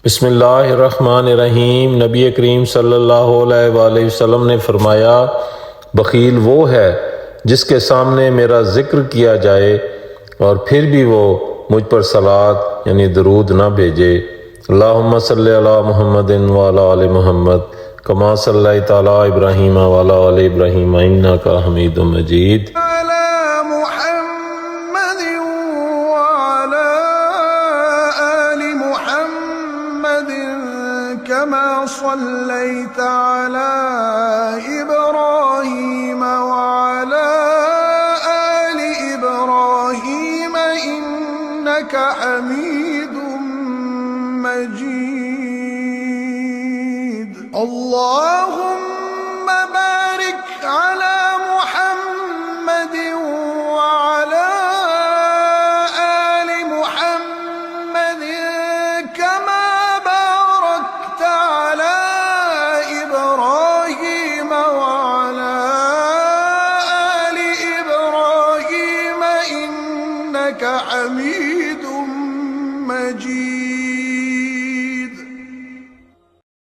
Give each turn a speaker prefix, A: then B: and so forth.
A: बिस्मिल्लाहिर्रहमानिर्रहीम। नबी करीम सल्लल्लाहु अलैहि वसल्लम ने फरमाया, बख़ील वो है जिसके सामने मेरा ज़िक्र किया जाए और फिर भी वो मुझ पर सलात यानी दरूद ना भेजे। अल्लाहुम्मा सल्लि अला मुहम्मदिन व अला आलि मुहम्मद कमा सल्लैता अला इब्राहीम व अला आलि इब्राहीम इन्नका हमीदुम मजीद।
B: كما صليت على إبراهيم وعلى آل إبراهيم إنك حميد مجيد اللهم بارك على محمد وعلى آل محمد كما باركت على إبراهيم وعلى آل إبراهيم إنك حميد مجيد